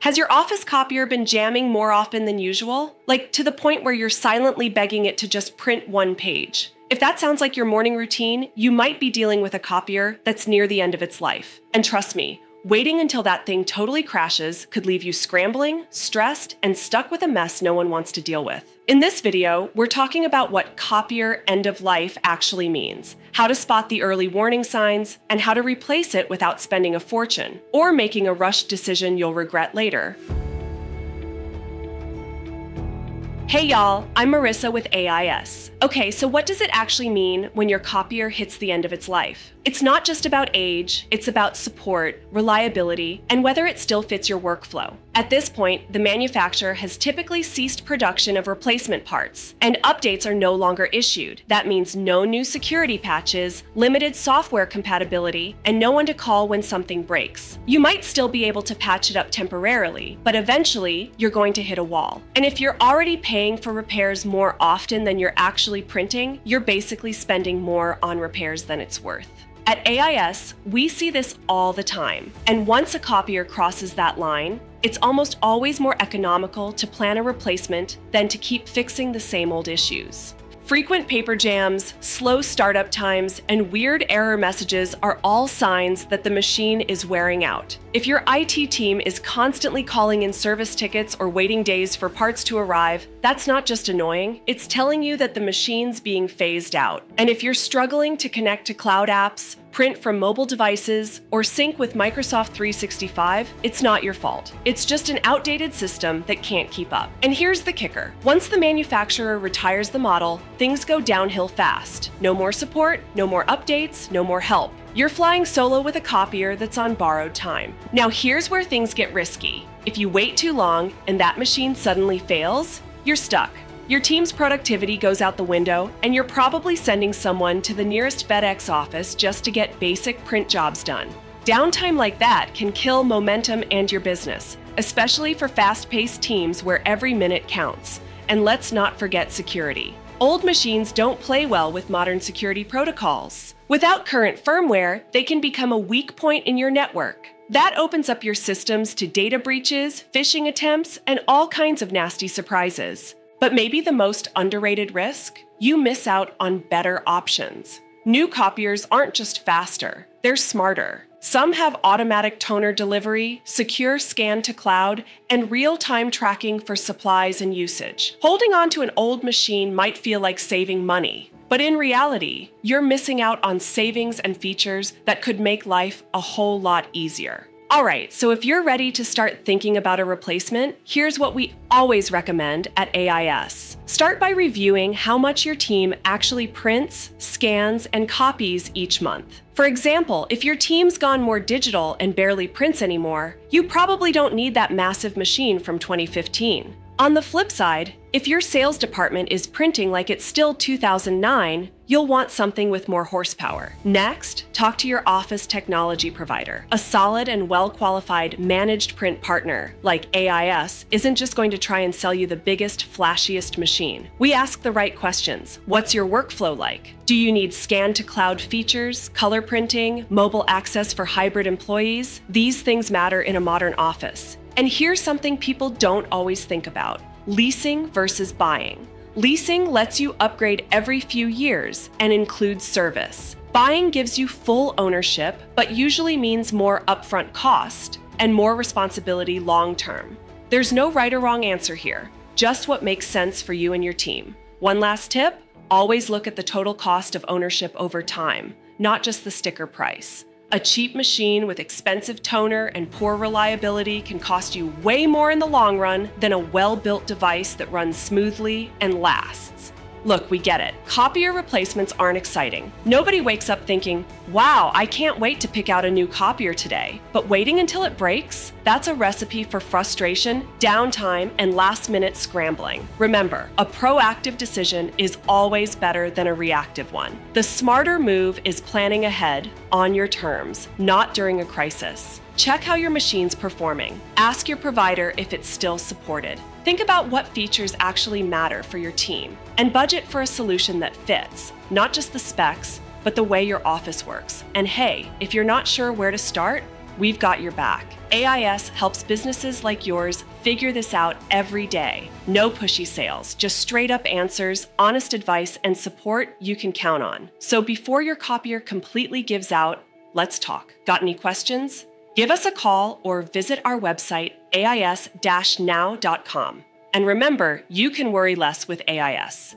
Has your office copier been jamming more often than usual? Like to the point where you're silently begging it to just print one page? If that sounds like your morning routine, you might be dealing with a copier that's near the end of its life. And trust me, waiting until that thing totally crashes could leave you scrambling, stressed, and stuck with a mess no one wants to deal with. In this video, we're talking about what copier end of life actually means, how to spot the early warning signs, and how to replace it without spending a fortune or making a rushed decision you'll regret later. Hey y'all, I'm Marissa with AIS. Okay, so what does it actually mean when your copier hits the end of its life? It's not just about age, it's about support, reliability, and whether it still fits your workflow. At this point, the manufacturer has typically ceased production of replacement parts, and updates are no longer issued. That means no new security patches, limited software compatibility, and no one to call when something breaks. You might still be able to patch it up temporarily, but eventually, you're going to hit a wall. And if you're already paying for repairs more often than you're actually printing, you're basically spending more on repairs than it's worth. At AIS, we see this all the time, and once a copier crosses that line, it's almost always more economical to plan a replacement than to keep fixing the same old issues. Frequent paper jams, slow startup times, and weird error messages are all signs that the machine is wearing out. If your IT team is constantly calling in service tickets or waiting days for parts to arrive, that's not just annoying, it's telling you that the machine's being phased out. And if you're struggling to connect to cloud apps, print from mobile devices, or sync with Microsoft 365, it's not your fault. It's just an outdated system that can't keep up. And here's the kicker. Once the manufacturer retires the model, things go downhill fast. No more support, no more updates, no more help. You're flying solo with a copier that's on borrowed time. Now here's where things get risky. If you wait too long and that machine suddenly fails, you're stuck. Your team's productivity goes out the window, and you're probably sending someone to the nearest FedEx office just to get basic print jobs done. Downtime like that can kill momentum and your business, especially for fast-paced teams where every minute counts. And let's not forget security. Old machines don't play well with modern security protocols. Without current firmware, they can become a weak point in your network. That opens up your systems to data breaches, phishing attempts, and all kinds of nasty surprises. But maybe the most underrated risk? You miss out on better options. New copiers aren't just faster, they're smarter. Some have automatic toner delivery, secure scan to cloud, and real-time tracking for supplies and usage. Holding on to an old machine might feel like saving money, but in reality, you're missing out on savings and features that could make life a whole lot easier. Alright, so if you're ready to start thinking about a replacement, here's what we always recommend at AIS. Start by reviewing how much your team actually prints, scans, and copies each month. For example, if your team's gone more digital and barely prints anymore, you probably don't need that massive machine from 2015. On the flip side, if your sales department is printing like it's still 2009, you'll want something with more horsepower. Next, talk to your office technology provider. A solid and well-qualified managed print partner like AIS isn't just going to try and sell you the biggest, flashiest machine. We ask the right questions. What's your workflow like? Do you need scan-to-cloud features, color printing, mobile access for hybrid employees? These things matter in a modern office. And here's something people don't always think about: leasing versus buying. Leasing lets you upgrade every few years and includes service. Buying gives you full ownership, but usually means more upfront cost and more responsibility long-term. There's no right or wrong answer here, just what makes sense for you and your team. One last tip: always look at the total cost of ownership over time, not just the sticker price. A cheap machine with expensive toner and poor reliability can cost you way more in the long run than a well-built device that runs smoothly and lasts. Look, we get it. Copier replacements aren't exciting. Nobody wakes up thinking, wow, I can't wait to pick out a new copier today. But waiting until it breaks? That's a recipe for frustration, downtime, and last-minute scrambling. Remember, a proactive decision is always better than a reactive one. The smarter move is planning ahead, on your terms, not during a crisis. Check how your machine's performing. Ask your provider if it's still supported. Think about what features actually matter for your team, and budget for a solution that fits, not just the specs, but the way your office works. And hey, if you're not sure where to start, we've got your back. AIS helps businesses like yours figure this out every day. No pushy sales, just straight up answers, honest advice, and support you can count on. So before your copier completely gives out, let's talk. Got any questions? Give us a call or visit our website, ais-now.com. And remember, you can worry less with AIS.